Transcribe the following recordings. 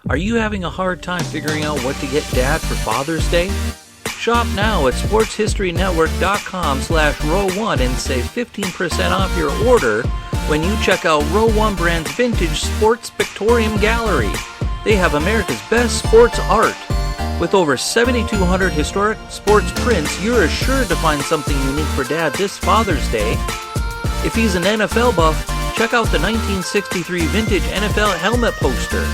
Are you having a hard time figuring out what to get Dad for Father's Day? Shop now at sportshistorynetwork.com/row1 and save 15% off your order when you check out Row 1 Brand's Vintage Sports Pictorium Gallery. They have America's best sports art. With over 7,200 historic sports prints, you're assured to find something unique for Dad this Father's Day. If he's an NFL buff, check out the 1963 vintage NFL helmet poster.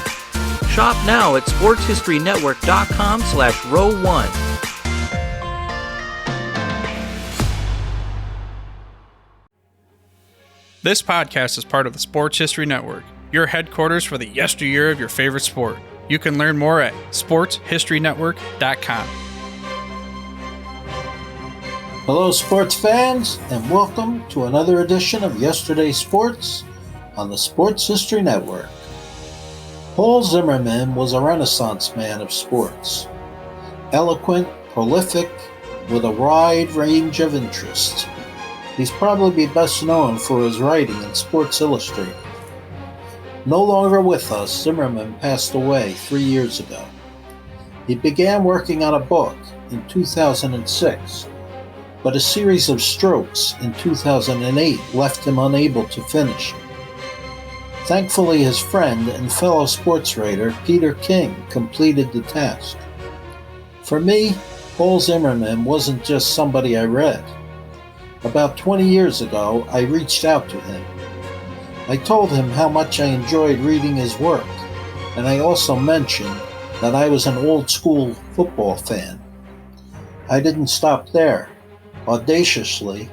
Shop now at sportshistorynetwork.com/row1. This podcast is part of the Sports History Network, your headquarters for the yesteryear of your favorite sport. You can learn more at sportshistorynetwork.com. Hello, sports fans, and welcome to another edition of Yesterday's Sports on the Sports History Network. Paul Zimmerman was a Renaissance man of sports. Eloquent, prolific, with a wide range of interests. He's probably best known for his writing in Sports Illustrated. No longer with us, Zimmerman passed away 3 years ago. He began working on a book in 2006, but a series of strokes in 2008 left him unable to finish it. Thankfully, his friend and fellow sports writer Peter King completed the task. For me, Paul Zimmerman wasn't just somebody I read. About 20 years ago, I reached out to him. I told him how much I enjoyed reading his work, and I also mentioned that I was an old-school football fan. I didn't stop there. Audaciously,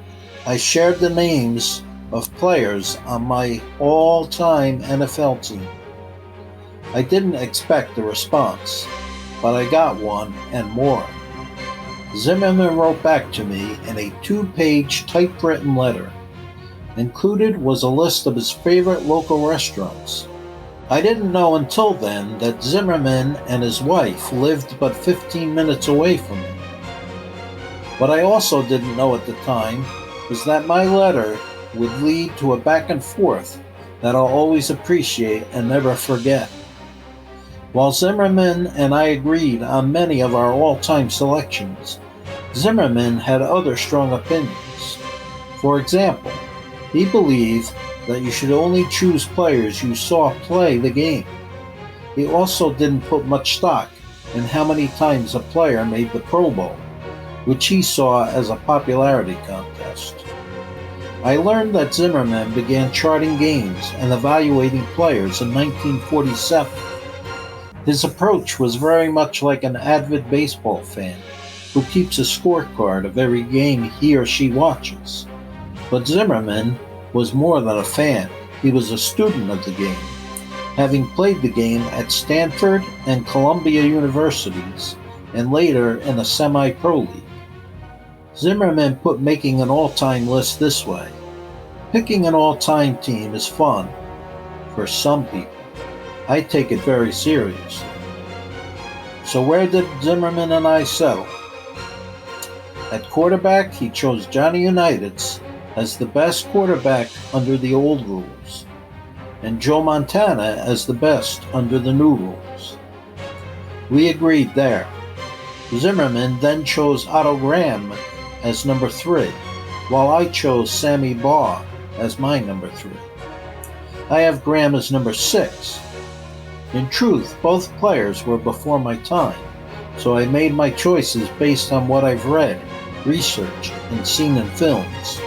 I shared the names of players on my all-time NFL team. I didn't expect a response, but I got one and more. Zimmerman wrote back to me in a 2-page typewritten letter. Included was a list of his favorite local restaurants. I didn't know until then that Zimmerman and his wife lived but 15 minutes away from me. What I also didn't know at the time was that my letter would lead to a back and forth that I'll always appreciate and never forget. While Zimmerman and I agreed on many of our all-time selections, Zimmerman had other strong opinions. For example, he believed that you should only choose players you saw play the game. He also didn't put much stock in how many times a player made the Pro Bowl, which he saw as a popularity contest. I learned that Zimmerman began charting games and evaluating players in 1947. His approach was very much like an avid baseball fan who keeps a scorecard of every game he or she watches. But Zimmerman was more than a fan. He was a student of the game, having played the game at Stanford and Columbia universities, and later in a semi-pro league. Zimmerman put making an all-time list this way. Picking an all-time team is fun for some people. I take it very seriously. So where did Zimmerman and I settle? At quarterback, he chose Johnny Unitas as the best quarterback under the old rules, and Joe Montana as the best under the new rules. We agreed there. Zimmerman then chose Otto Graham as number 3, while I chose Sammy Baugh as my number 3. I have Graham as number 6. In truth, both players were before my time, so I made my choices based on what I've read, researched, and seen in films.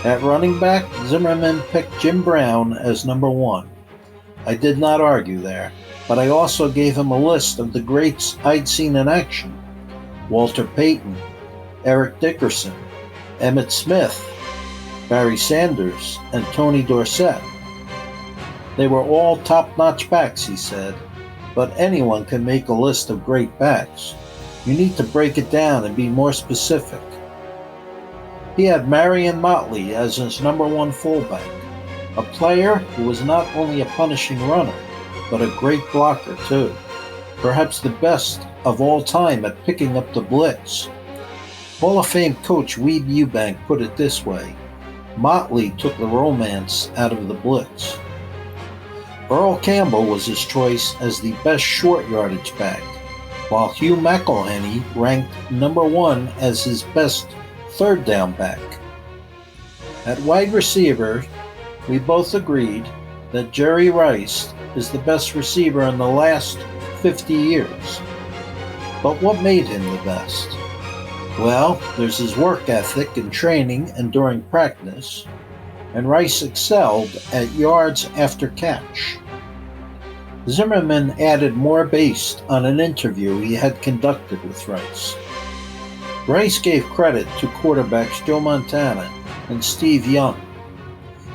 At running back, Zimmerman picked Jim Brown as number 1. I did not argue there, but I also gave him a list of the greats I'd seen in action: Walter Payton, Eric Dickerson, Emmitt Smith, Barry Sanders, and Tony Dorsett. They were all top-notch backs, he said, but anyone can make a list of great backs. You need to break it down and be more specific. He had Marion Motley as his number 1 fullback, a player who was not only a punishing runner, but a great blocker too. Perhaps the best of all time at picking up the blitz. Hall of Fame coach Weeb Eubank put it this way: Motley took the romance out of the blitz. Earl Campbell was his choice as the best short yardage back, while Hugh McElhenney ranked number 1 as his best third down back. At wide receiver, we both agreed that Jerry Rice is the best receiver in the last 50 years. But what made him the best? Well, there's his work ethic in training and during practice, and Rice excelled at yards after catch. Zimmerman added more based on an interview he had conducted with Rice. Rice gave credit to quarterbacks Joe Montana and Steve Young.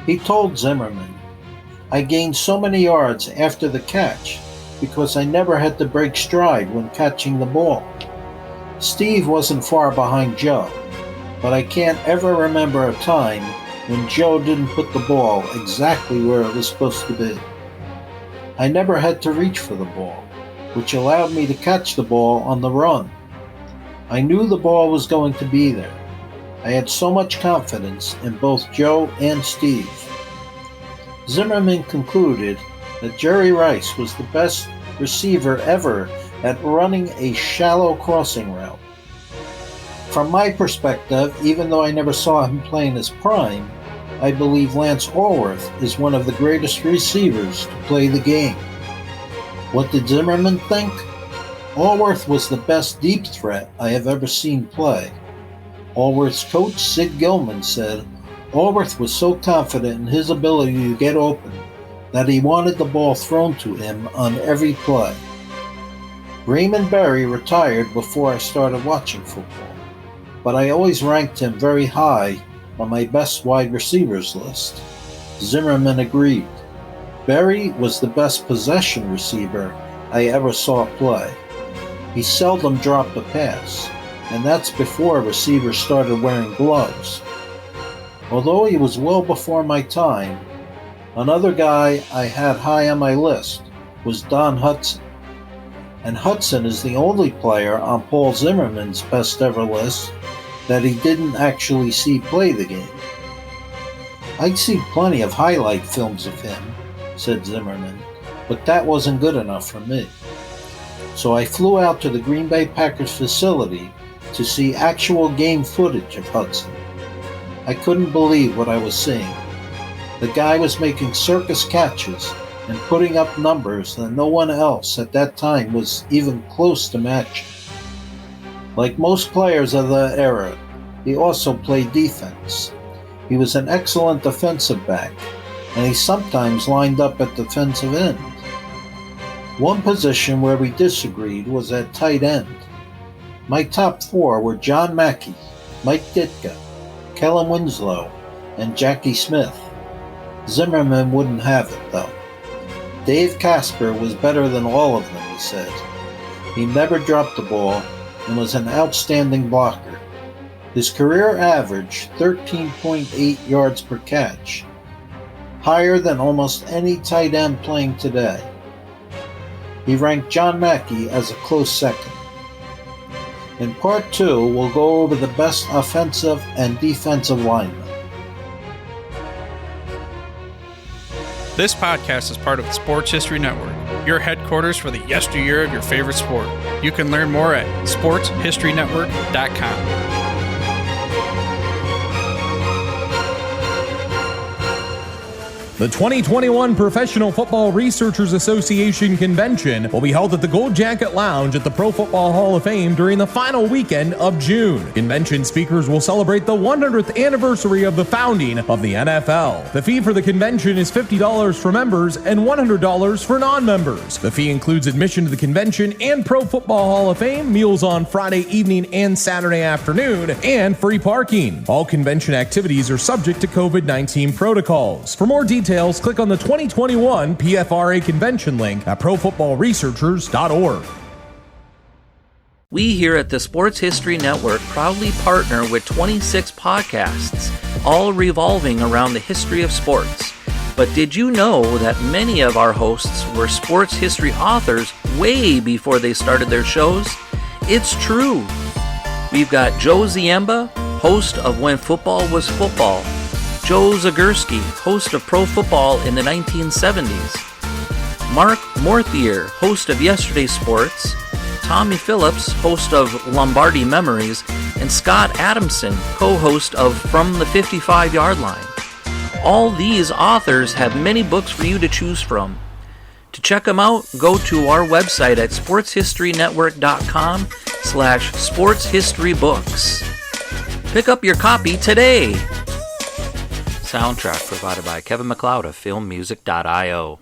He told Zimmerman, "I gained so many yards after the catch because I never had to break stride when catching the ball. Steve wasn't far behind Joe, but I can't ever remember a time when Joe didn't put the ball exactly where it was supposed to be. I never had to reach for the ball, which allowed me to catch the ball on the run. I knew the ball was going to be there. I had so much confidence in both Joe and Steve." Zimmerman concluded that Jerry Rice was the best receiver ever at running a shallow crossing route. From my perspective, even though I never saw him play in his prime, I believe Lance Allworth is one of the greatest receivers to play the game. What did Zimmerman think? Allworth was the best deep threat I have ever seen play. Allworth's coach, Sid Gilman, said Allworth was so confident in his ability to get open that he wanted the ball thrown to him on every play. Raymond Berry retired before I started watching football, but I always ranked him very high on my best wide receivers list. Zimmerman agreed. Berry was the best possession receiver I ever saw play. He seldom dropped a pass, and that's before receivers started wearing gloves. Although he was well before my time, another guy I had high on my list was Don Hutson. And Hutson is the only player on Paul Zimmerman's best ever list that he didn't actually see play the game. "I'd seen plenty of highlight films of him," said Zimmerman, "but that wasn't good enough for me. So I flew out to the Green Bay Packers facility to see actual game footage of Hutson. I couldn't believe what I was seeing. The guy was making circus catches and putting up numbers that no one else at that time was even close to matching. Like most players of that era, he also played defense. He was an excellent defensive back, and he sometimes lined up at defensive end. One position where we disagreed was at tight end. My top 4 were John Mackey, Mike Ditka, Kellen Winslow, and Jackie Smith. Zimmerman wouldn't have it, though. Dave Casper was better than all of them, he said. He never dropped the ball and was an outstanding blocker. His career average, 13.8 yards per catch, higher than almost any tight end playing today. He ranked John Mackey as a close second. In part 2, we'll go over the best offensive and defensive linemen. This podcast is part of the Sports History Network, your headquarters for the yesteryear of your favorite sport. You can learn more at sportshistorynetwork.com. The 2021 Professional Football Researchers Association Convention will be held at the Gold Jacket Lounge at the Pro Football Hall of Fame during the final weekend of June. Convention speakers will celebrate the 100th anniversary of the founding of the NFL. The fee for the convention is $50 for members and $100 for non-members. The fee includes admission to the convention and Pro Football Hall of Fame, meals on Friday evening and Saturday afternoon, and free parking. All convention activities are subject to COVID-19 protocols. For more details, click on the 2021 PFRA convention link at profootballresearchers.org. We here at the Sports History Network proudly partner with 26 podcasts, all revolving around the history of sports. But did you know that many of our hosts were sports history authors way before they started their shows? It's true. We've got Joe Ziemba, host of When Football Was Football, Joe Zagorski, host of Pro Football in the 1970s, Mark Morthier, host of Yesterday Sports, Tommy Phillips, host of Lombardi Memories, and Scott Adamson, co-host of From the 55-Yard Line. All these authors have many books for you to choose from. To check them out, go to our website at sportshistorynetwork.com/sportshistorybooks. Pick up your copy today. Soundtrack provided by Kevin MacLeod of filmmusic.io.